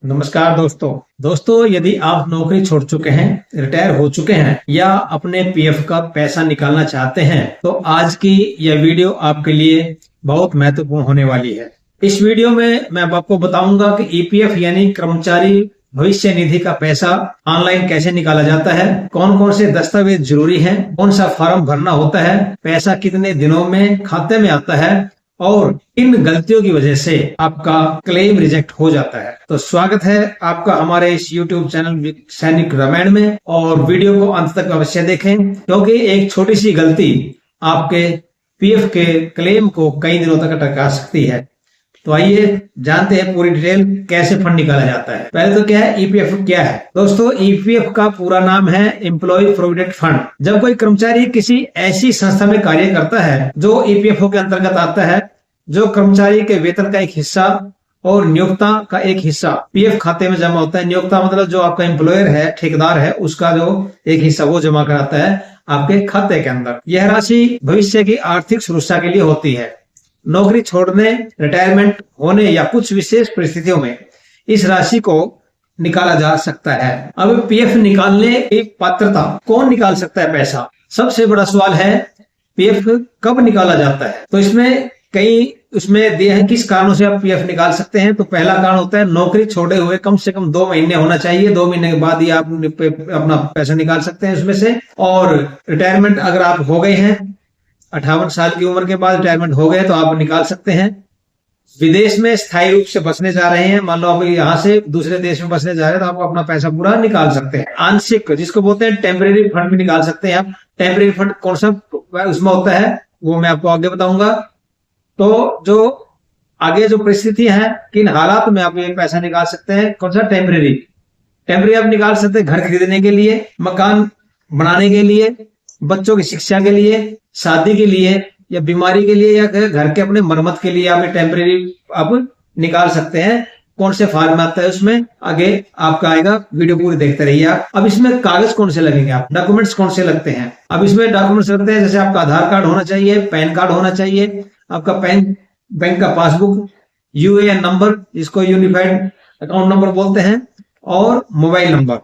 नमस्कार दोस्तों यदि आप नौकरी छोड़ चुके हैं, रिटायर हो चुके हैं या अपने पीएफ का पैसा निकालना चाहते हैं तो आज की यह वीडियो आपके लिए बहुत महत्वपूर्ण होने वाली है। इस वीडियो में मैं आपको बताऊंगा कि ईपीएफ यानी कर्मचारी भविष्य निधि का पैसा ऑनलाइन कैसे निकाला जाता है, कौन कौन से दस्तावेज जरूरी हैं, कौन सा फॉर्म भरना होता है, पैसा कितने दिनों में खाते में आता है और इन गलतियों की वजह से आपका क्लेम रिजेक्ट हो जाता है। तो स्वागत है आपका हमारे इस YouTube चैनल सैनिक रामायण में, और वीडियो को अंत तक अवश्य देखें क्योंकि एक छोटी सी गलती आपके पीएफ के क्लेम को कई दिनों तक अटका सकती है। तो आइए जानते हैं पूरी डिटेल कैसे फंड निकाला जाता है। पहले तो क्या है ईपीएफ, क्या है दोस्तों? ईपीएफ का पूरा नाम है एम्प्लॉय प्रोविडेंट फंड। जब कोई कर्मचारी किसी ऐसी संस्था में कार्य करता है जो ईपीएफओ के अंतर्गत आता है, जो कर्मचारी के वेतन का एक हिस्सा और नियोक्ता का एक हिस्सा पीएफ खाते में जमा होता है। नियोक्ता मतलब जो आपका एम्प्लॉयर है, ठेकेदार है, उसका जो एक हिस्सा वो जमा कराता है आपके खाते के अंदर। यह राशि भविष्य की आर्थिक सुरक्षा के लिए होती है। नौकरी छोड़ने, रिटायरमेंट होने या कुछ विशेष परिस्थितियों में इस राशि को निकाला जा सकता है। अब पीएफ निकालने की पात्रता, कौन निकाल सकता है पैसा? सबसे बड़ा सवाल है पीएफ कब निकाला जाता है। तो इसमें उसमें दिए हैं किस कारणों से आप पीएफ निकाल सकते हैं। तो पहला कारण होता है नौकरी छोड़े हुए कम से कम 2 महीने होना चाहिए। 2 महीने के बाद ही आप अपना पैसा निकाल सकते हैं उसमें से। और रिटायरमेंट अगर आप हो गए हैं, 58 साल की उम्र के बाद रिटायरमेंट हो गए तो आप निकाल सकते हैं। विदेश में स्थायी रूप से बसने जा रहे हैं, मान लो आप यहाँ से दूसरे देश में बसने जा रहे हैं तो आप अपना पैसा पूरा निकाल सकते हैं। आंशिक, जिसको बोलते हैं टेम्परेरी फंड भी निकाल सकते हैं आप। टेम्परेरी फंड कौन सा उसमें होता है वो मैं आपको आगे बताऊंगा। तो जो आगे जो परिस्थिति है, किन हालात में आप ये पैसा निकाल सकते हैं, कौन सा? टेम्परेरी आप निकाल सकते हैं घर खरीदने के लिए, मकान बनाने के लिए, बच्चों की शिक्षा के लिए, शादी के लिए या बीमारी के लिए या घर के अपने मरम्मत के लिए आप टेम्परेरी आप निकाल सकते हैं। कौन से फॉर्म में आता है उसमें आगे आपका आएगा, वीडियो पूरी देखते रहिए आप। अब इसमें कागज कौन से लगेंगे, आप डॉक्यूमेंट्स कौन से लगते हैं? अब इसमें डॉक्यूमेंट्स लगते हैं जैसे आपका आधार कार्ड होना चाहिए, पैन कार्ड होना चाहिए, आपका बैंक का पासबुक, यूएएन नंबर जिसको यूनिफाइड अकाउंट नंबर बोलते हैं, और मोबाइल नंबर।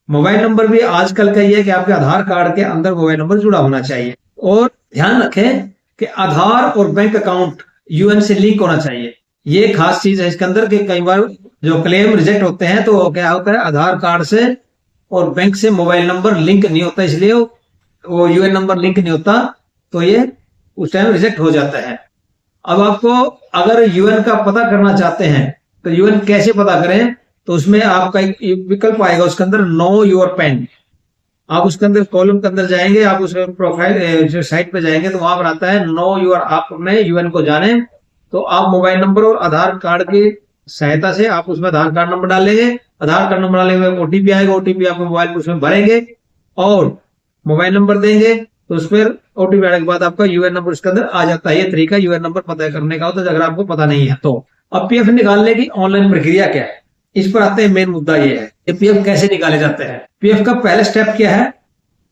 मोबाइल नंबर भी आजकल का ये है कि आपके आधार कार्ड के अंदर मोबाइल नंबर जुड़ा होना चाहिए। और ध्यान रखें कि आधार और बैंक अकाउंट यूएन से लिंक होना चाहिए। ये खास चीज है इसके अंदर कि कई बार जो क्लेम रिजेक्ट होते हैं तो क्या होता है, आधार कार्ड से और बैंक से मोबाइल नंबर लिंक नहीं होता, इसलिए वो यूएन नंबर लिंक नहीं होता तो ये उस टाइम रिजेक्ट हो जाता है। अब आपको अगर यूएन का पता करना चाहते हैं तो यूएन कैसे पता करें? तो उसमें आपका एक विकल्प आएगा, उसके अंदर नो योर पैन। आप उसके अंदर कॉलम के अंदर जाएंगे, आप उस प्रोफाइल जो साइट पे जाएंगे तो वहां पर आता है नो योर, आप अपने यूएन को जाने। तो आप मोबाइल नंबर और आधार कार्ड की सहायता से आप उसमें आधार कार्ड नंबर डालेंगे। आधार कार्ड नंबर डालने के बाद ओटीपी आएगा, ओटीपी आपको मोबाइल पर उसमें भरेंगे और मोबाइल नंबर देंगे। तो उस पर ओटीपी आने के बाद आपका यूएन नंबर उसके अंदर आ जाता है। ये तरीका यूएन नंबर पता करने का होता है अगर आपको पता नहीं है तो। अब पीएफ निकालने की ऑनलाइन प्रक्रिया क्या है, इस पर आते हैं। मेन मुद्दा ये है कि पीएफ कैसे निकाले जाते हैं। पीएफ का पहला स्टेप क्या है,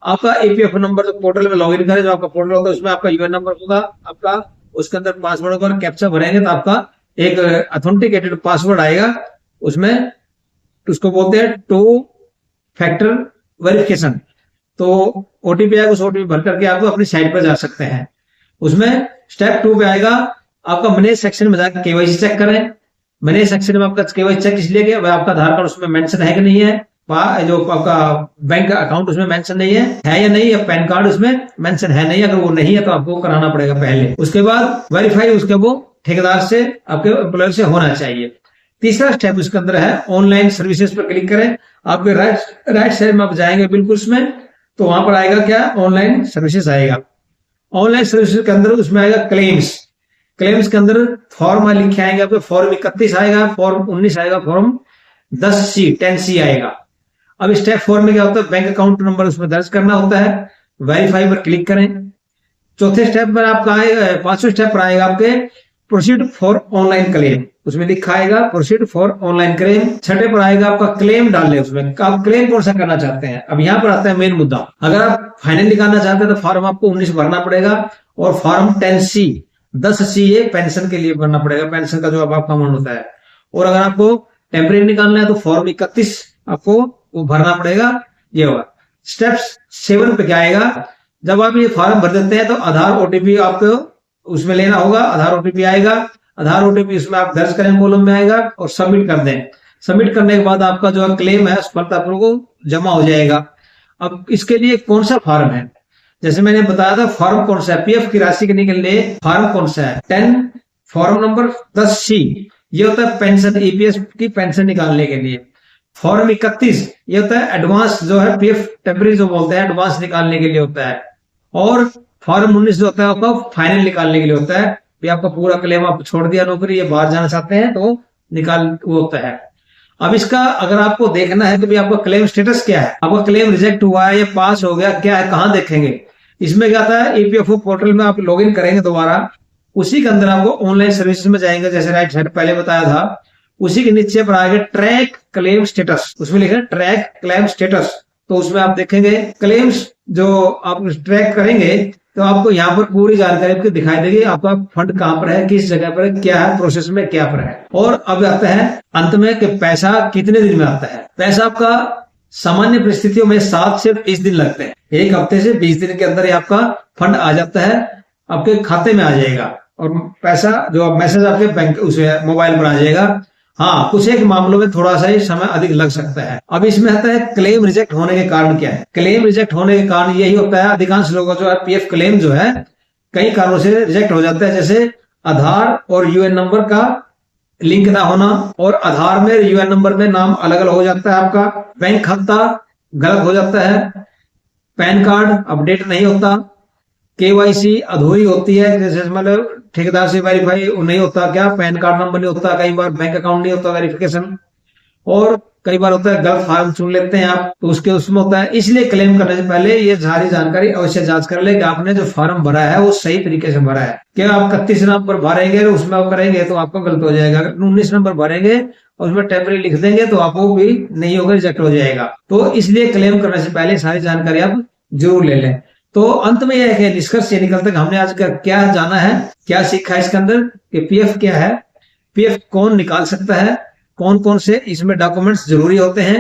आपका ईपीएफ नंबर जो पोर्टल में लॉगिन करें, जो आपका पोर्टल होगा उसमें आपका यूएन नंबर होगा, आपका उसके अंदर पासवर्ड होगा, कैप्चा भरेंगे तो आपका एक ऑथेंटिकेटेड पासवर्ड आएगा। उसमें उसको बोलते हैं 2 फैक्टर वेरिफिकेशन। तो ओटीपी आएगा, उस ओटीपी भर करके आप अपनी साइट पर जा सकते हैं। उसमें स्टेप 2 पे आएगा आपका मैनेज सेक्शन में जाकर केवाईसी चेक करें। मैनेज सेक्शन में आपका केवाईसी चेक इसलिए कि आपका आधार कार्ड उसमें मेंशन है कि नहीं है, जो आपका बैंक अकाउंट उसमें मेंशन नहीं है या नहीं, या पैन कार्ड उसमें मेंशन है नहीं। अगर वो नहीं है तो आपको कराना पड़ेगा पहले। उसके बाद वेरीफाई उसके वो ठेकेदार से, आपके एम्प्लॉयर से होना चाहिए। तीसरा स्टेप उसके अंदर है ऑनलाइन सर्विसेज पर क्लिक करें। आपके राइट साइड में आप जाएंगे बिल्कुल उसमें, तो वहां पर आएगा क्या, ऑनलाइन सर्विसेज आएगा। ऑनलाइन सर्विसेज के अंदर उसमें आएगा क्लेम्स के अंदर फॉर्म लिखे आएंगे आपके। फॉर्म 31 आएगा, फॉर्म 19 आएगा, फॉर्म 10C आएगा। अब स्टेप 4 में क्या होता है, बैंक अकाउंट नंबर उसमें दर्ज करना होता है। वेरीफाई पर क्लिक करें। चौथे स्टेप पर आपका आएगा, 5वें स्टेप पर आएगा आपके प्रोसीड फॉर ऑनलाइन क्लेम। उसमें लिखा आएगा प्रोसीड फॉर ऑनलाइन क्लेम। छठे पर आएगा आपका क्लेम डालने, उसमें आप क्लेम कौन सा करना चाहते हैं। अब यहाँ पर आता है मेन मुद्दा। अगर आप फाइनल निकालना चाहते हैं तो फॉर्म आपको 19 भरना पड़ेगा और फॉर्म 10C ये पेंशन के लिए भरना पड़ेगा, पेंशन का जो अब आपका अमाउंट होता है। और अगर आपको टेम्परेरी निकालना है तो फॉर्म 31 आपको वो भरना पड़ेगा। ये होगा स्टेप्स 7 पे क्या आएगा, जब आप ये फॉर्म भर देते हैं तो आधार ओटीपी आपको उसमें लेना होगा। आधार ओटीपी आएगा, आधार ओटीपी उसमें आप दर्ज करें, कॉलम में आएगा और सबमिट कर दें। सबमिट करने के बाद आपका जो क्लेम है सफलतापूर्वक जमा हो जाएगा। अब इसके लिए कौन सा फॉर्म है, जैसे मैंने बताया था फॉर्म कौन सा है, पीएफ की राशि के लिए फॉर्म कौन सा है, 10 फॉर्म नंबर 10C ये होता है पेंशन, ईपीएस की पेंशन निकालने के लिए। फॉर्म 31 ये होता है एडवांस, जो है पीएफ टेम्परेरी जो बोलते हैं एडवांस निकालने के लिए होता है। और फॉर्म 19 जो होता है आपका फाइनल निकालने के लिए होता है, भी आपका पूरा क्लेम आप छोड़ दिया नौकरी, ये बाहर जाना चाहते हैं तो निकाल वो होता है। अब इसका अगर आपको देखना है कि भाई आपका क्लेम स्टेटस क्या है, आपका क्लेम रिजेक्ट हुआ है या पास हो गया, क्या है, कहां देखेंगे, इसमें क्या आता है ईपीएफओ पोर्टल में आप लॉगिन करेंगे दोबारा, उसी के अंदर आपको ऑनलाइन सर्विसेज में जाएंगे, जैसे राइट साइड पहले बताया था, उसी के नीचे पर आएगा ट्रैक क्लेम स्टेटस, उसमें लिखा है ट्रैक क्लेम स्टेटस। तो उसमें आप देखेंगे क्लेम्स जो आप ट्रैक करेंगे तो आपको यहाँ पर पूरी जानकारी आपको दिखाई देगी, आपका फंड कहाँ पर है, किस जगह पर है, क्या है, प्रोसेस में क्या पर है। और अब आता है अंत में कि पैसा कितने दिन में आता है। पैसा आपका सामान्य परिस्थितियों में 7 से 20 दिन लगते हैं, 1 हफ्ते से 20 दिन के अंदर ही आपका फंड आ जाता है, आपके खाते में आ जाएगा और पैसा जो मैसेज आपके बैंक उस मोबाइल पर आ जाएगा। हाँ, कुछ एक मामलों में थोड़ा सा ही समय अधिक लग सकता है। अब इसमें आता है क्लेम रिजेक्ट होने के कारण क्या है। क्लेम रिजेक्ट होने के कारण यही होता है, अधिकांश लोगों का जो है पीएफ क्लेम जो है कई कारणों से रिजेक्ट हो जाता है, जैसे आधार और यूएन नंबर का लिंक ना होना, और आधार में यूएन नंबर में नाम अलग अलग हो जाता है आपका, बैंक खाता गलत हो जाता है, पैन कार्ड अपडेट नहीं होता, केवाईसी अधूरी होती है, जैसे मतलब ठेकेदार से वेरीफाई नहीं होता, क्या पैन कार्ड नंबर नहीं होता, कई बार बैंक अकाउंट नहीं होता वेरिफिकेशन, और कई बार होता है गलत फॉर्म चुन लेते हैं आप तो उसके उसमें होता है। इसलिए क्लेम करने से पहले ये सारी जानकारी अवश्य जांच कर ले कि आपने जो फॉर्म भरा है वो सही तरीके से भरा है। क्या आप 31 नंबर भरेंगे उसमें आप करेंगे तो आपको गलत हो जाएगा, अगर 19 नंबर भरेंगे और उसमें टेम्परेरी लिख देंगे तो आपको भी नहीं होगा, रिजेक्ट हो जाएगा। तो इसलिए क्लेम करने से पहले सारी जानकारी आप जरूर ले लें। तो अंत में यह है निष्कर्ष ये निकलता है कि हमने आज का क्या जाना है, क्या सीखा है इसके अंदर कि पीएफ क्या है, पीएफ कौन निकाल सकता है, कौन कौन से इसमें डॉक्यूमेंट्स जरूरी होते हैं,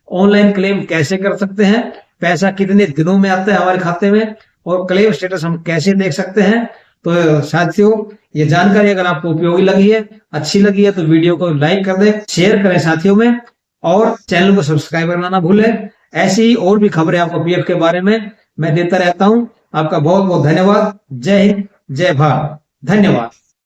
ऑनलाइन क्लेम कैसे कर सकते हैं, पैसा कितने दिनों में आता है हमारे खाते में, और क्लेम स्टेटस हम कैसे देख सकते हैं। तो साथियों ये जानकारी अगर आपको उपयोगी लगी है, अच्छी लगी है तो वीडियो को लाइक कर दें, शेयर करें साथियों में, और चैनल को सब्सक्राइब करना ना भूलें। ऐसी ही और भी खबरें आपको पीएफ के बारे में मैं देता रहता हूं। आपका बहुत बहुत धन्यवाद। जय हिंद, जय भारत, धन्यवाद।